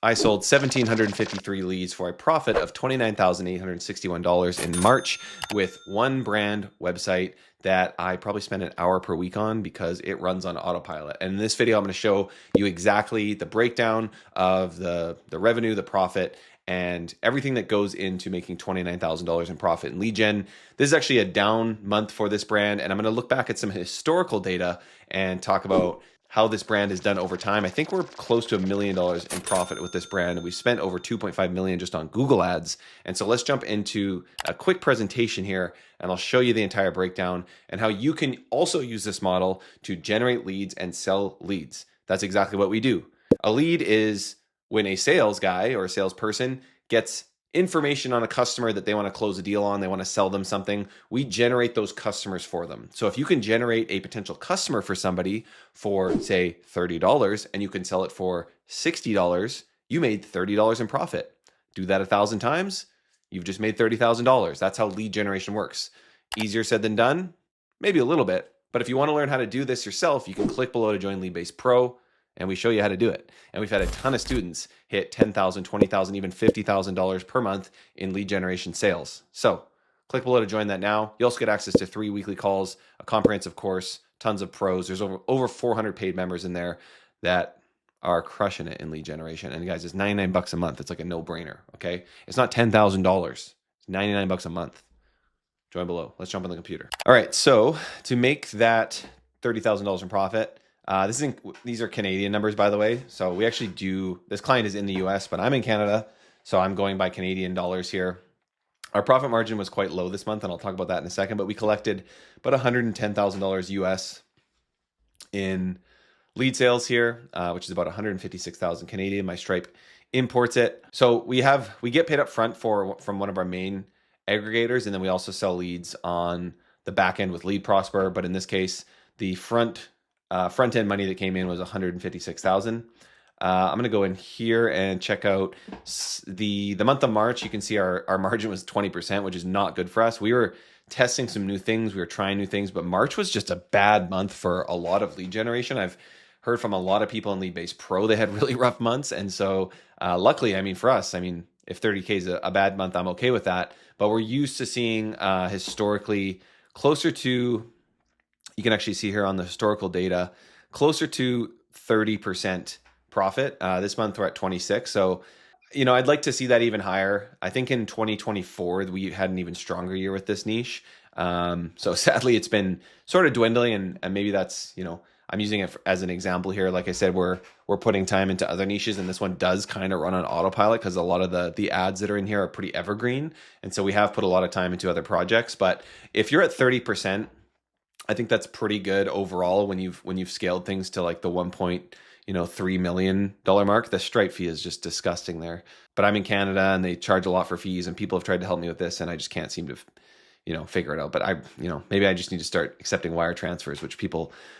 I sold 1,753 leads for a profit of $29,861 in March with one brand website that I probably spend an hour per week on because it runs on autopilot. And in this video, I'm going to show you exactly the breakdown of the revenue, the profit, and everything that goes into making $29,000 in profit in lead gen. This is actually a down month for this brand, and I'm going to look back at some historical data and talk about how this brand has done over time. I think we're close to $1 million in profit with this brand, and we spent over 2.5 million just on Google ads. And so let's jump into a quick presentation here, and I'll show you the entire breakdown and how you can also use this model to generate leads and sell leads. That's exactly what we do. A lead is when a sales guy or a salesperson gets information on a customer that they want to close a deal on, they want to sell them something, we generate those customers for them. So if you can generate a potential customer for somebody for, say, $30 and you can sell it for $60, you made $30 in profit. Do that 1,000 times, you've just made $30,000. That's how lead generation works. Easier said than done? Maybe a little bit. But if you want to learn how to do this yourself, you can click below to join Leadbase Pro, and we show you how to do it. And we've had a ton of students hit $10,000, $20,000, even $50,000 per month in lead generation sales. So click below to join that now. You also get access to 3 weekly calls, a comprehensive course, tons of pros. There's over 400 paid members in there that are crushing it in lead generation. And guys, it's 99 bucks a month. It's like a no-brainer, okay? It's not $10,000. It's 99 bucks a month. Join below. Let's jump on the computer. All right, so to make that $30,000 in profit, these are Canadian numbers, by the way. So we actually this client is in the US, but I'm in Canada, so I'm going by Canadian dollars here. Our profit margin was quite low this month, and I'll talk about that in a second, but we collected about $110,000 US in lead sales here, which is about 156,000 Canadian. My Stripe imports it. So we get paid up front from one of our main aggregators, and then we also sell leads on the back end with Lead Prosper. But in this case, the front end money that came in was 156,000. I'm going to go in here and check out the month of March. You can see our margin was 20%, which is not good for us. We were testing some new things. We were trying new things, but March was just a bad month for a lot of lead generation. I've heard from a lot of people in Leadbase Pro, they had really rough months. And so luckily, for us, if 30K is a bad month, I'm okay with that. But we're used to seeing historically closer to, you can actually see here on the historical data, closer to 30% profit. This month we're at 26. So, I'd like to see that even higher. I think in 2024, we had an even stronger year with this niche. So sadly, it's been sort of dwindling, and maybe that's, I'm using it as an example here. Like I said, we're putting time into other niches, and this one does kind of run on autopilot because a lot of the ads that are in here are pretty evergreen. And so we have put a lot of time into other projects. But if you're at 30%, I think that's pretty good overall when you've scaled things to like the $1.3 million mark. The Stripe fee is just disgusting there. But I'm in Canada and they charge a lot for fees, and people have tried to help me with this, and I just can't seem to figure it out. But maybe I just need to start accepting wire transfers, which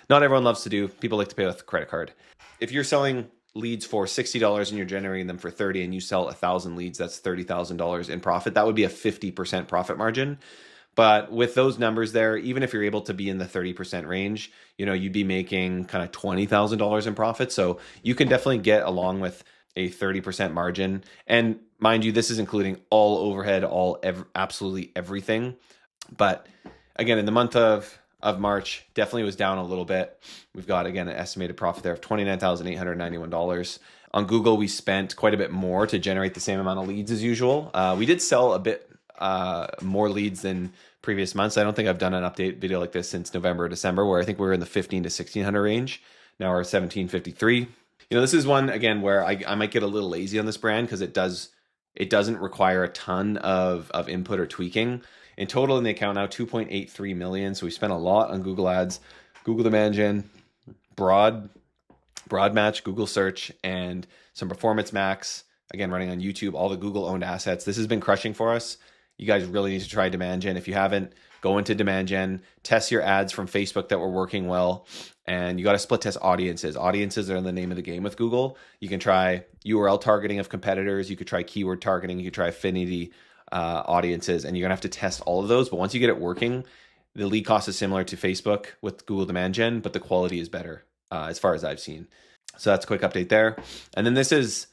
not everyone loves to do. People like to pay with a credit card. If you're selling leads for $60 and you're generating them for 30 and you sell 1,000 leads, that's $30,000 in profit. That would be a 50% profit margin. But with those numbers there, even if you're able to be in the 30% range, you'd be making kind of $20,000 in profit. So you can definitely get along with a 30% margin. And mind you, this is including all overhead, absolutely everything. But again, in the month of March, definitely was down a little bit. We've got, again, an estimated profit there of $29,891. On Google, we spent quite a bit more to generate the same amount of leads as usual. We did sell a bit more leads than previous months. I don't think I've done an update video like this since November or December, where I think we were in the 15 to 1600 range. Now we're at 1753. This is one, again, where I might get a little lazy on this brand because it doesn't require a ton of input or tweaking. In total in the account now, 2.83 million. So we spent a lot on Google ads, Google demand gen, broad match, Google search, and some performance max, again, running on YouTube, all the Google owned assets. This has been crushing for us. You guys really need to try demand gen. If you haven't, go into demand gen, test your ads from Facebook that were working well. And you got to split test audiences. Audiences are the name of the game with Google. You can try URL targeting of competitors. You could try keyword targeting. You could try affinity audiences, and you're gonna have to test all of those. But once you get it working, the lead cost is similar to Facebook with Google demand gen, but the quality is better as far as I've seen. So that's a quick update there. And then this is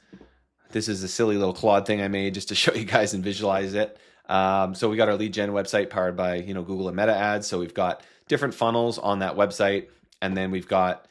This is a silly little Claude thing I made just to show you guys and visualize it. So we got our lead gen website powered by Google and Meta ads. So we've got different funnels on that website, and then we've got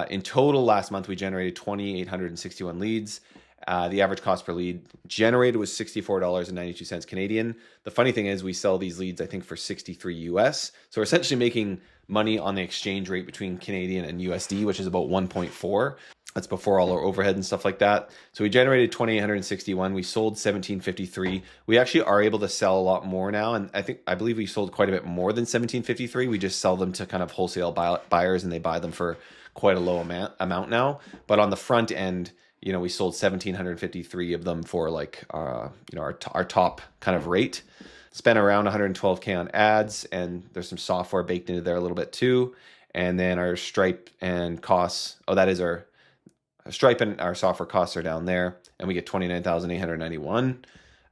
in total last month we generated 2,861 leads. The average cost per lead generated was $64.92 Canadian. The funny thing is we sell these leads, I think, for 63 US. So we're essentially making money on the exchange rate between Canadian and USD, which is about 1.4. That's before all our overhead and stuff like that. So we generated 2,861. We sold 1,753. We actually are able to sell a lot more now. And I believe we sold quite a bit more than 1,753. We just sell them to kind of wholesale buyers, and they buy them for quite a low amount now. But on the front end, we sold 1,753 of them for like, our top kind of rate. Spent around 112K on ads, and there's some software baked into there a little bit too. And then our Stripe and costs, that is our Stripe and our software costs are down there, and we get 29,891.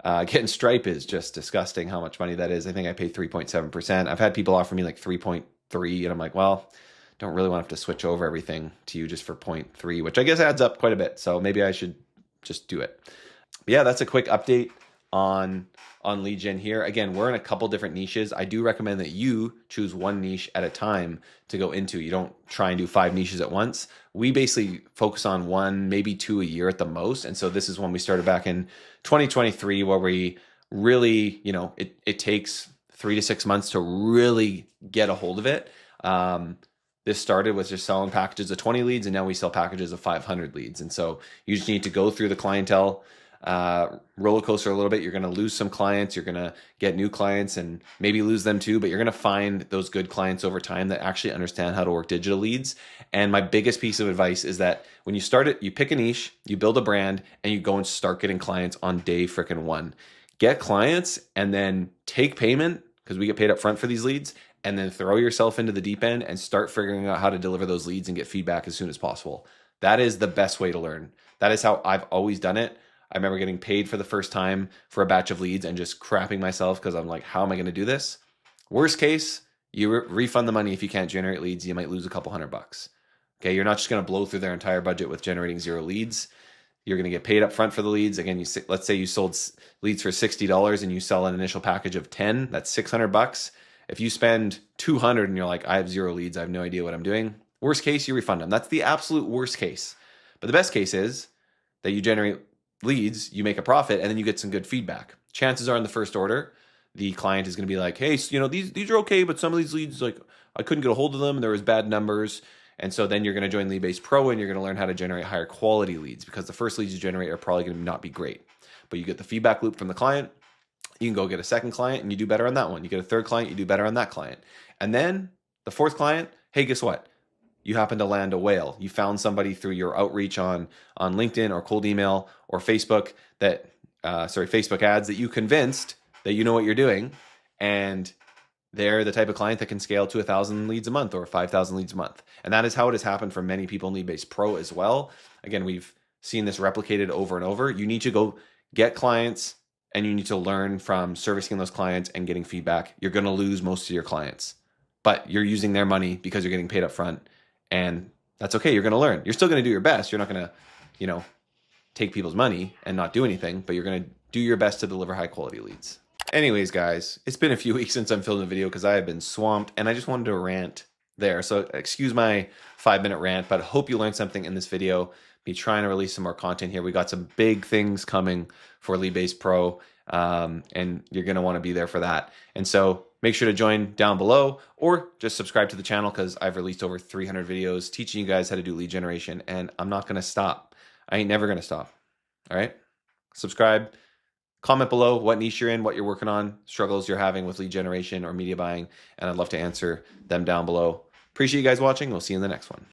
Getting Stripe is just disgusting how much money that is. I think I pay 3.7%. I've had people offer me like 3.3, and I'm like, well, don't really want to have to switch over everything to you just for 0.3, which I guess adds up quite a bit. So maybe I should just do it. But yeah, that's a quick update on lead gen here. Again, we're in a couple different niches. I do recommend that you choose one niche at a time to go into. You don't try and do 5 niches at once. We basically focus on 1, maybe 2 a year at the most. And so this is when we started back in 2023, where we really, it takes 3 to 6 months to really get a hold of it. This started with just selling packages of 20 leads, and now we sell packages of 500 leads. And so you just need to go through the clientele roller coaster a little bit. You're going to lose some clients. You're going to get new clients and maybe lose them too, but you're going to find those good clients over time that actually understand how to work digital leads. And my biggest piece of advice is that when you start it, you pick a niche, you build a brand, and you go and start getting clients on day frickin' 1. Get clients and then take payment, because we get paid up front for these leads, and then throw yourself into the deep end and start figuring out how to deliver those leads and get feedback as soon as possible. That is the best way to learn. That is how I've always done it. I remember getting paid for the first time for a batch of leads and just crapping myself because I'm like, how am I going to do this? Worst case, you refund the money. If you can't generate leads, you might lose a couple $100. Okay, you're not just going to blow through their entire budget with generating 0 leads. You're going to get paid up front for the leads. Again, let's say you sold leads for $60 and you sell an initial package of 10. That's $600. If you spend $200 and you're like, I have 0 leads, I have no idea what I'm doing. Worst case, you refund them. That's the absolute worst case. But the best case is that you generate leads, you make a profit, and then you get some good feedback. Chances are in the first order, the client is going to be like, hey, these are okay, but some of these leads, like, I couldn't get a hold of them, and there was bad numbers. And so then you're going to join Leadbase Pro, and you're going to learn how to generate higher quality leads, because the first leads you generate are probably going to not be great. But you get the feedback loop from the client. You can go get a second client and you do better on that one. You get a third client, you do better on that client. And then the fourth client, hey, guess what? You happen to land a whale. You found somebody through your outreach on LinkedIn or cold email or Facebook Facebook ads that you convinced that you know what you're doing. And they're the type of client that can scale to 1,000 leads a month or 5,000 leads a month. And that is how it has happened for many people in Leadbase Pro as well. Again, we've seen this replicated over and over. You need to go get clients, and you need to learn from servicing those clients and getting feedback. You're going to lose most of your clients, but you're using their money because you're getting paid up front, and that's okay. You're going to learn. You're still going to do your best. You're not going to, take people's money and not do anything, but you're going to do your best to deliver high quality leads. Anyways, guys, it's been a few weeks since I'm filming a video because I have been swamped, and I just wanted to rant there. So excuse my 5-minute rant, but I hope you learned something in this video. Be trying to release some more content here. We got some big things coming for Leadbase Pro, and you're going to want to be there for that. And so make sure to join down below, or just subscribe to the channel, because I've released over 300 videos teaching you guys how to do lead generation, and I'm not going to stop. I ain't never going to stop. All right? Subscribe. Comment below what niche you're in, what you're working on, struggles you're having with lead generation or media buying, and I'd love to answer them down below. Appreciate you guys watching. We'll see you in the next one.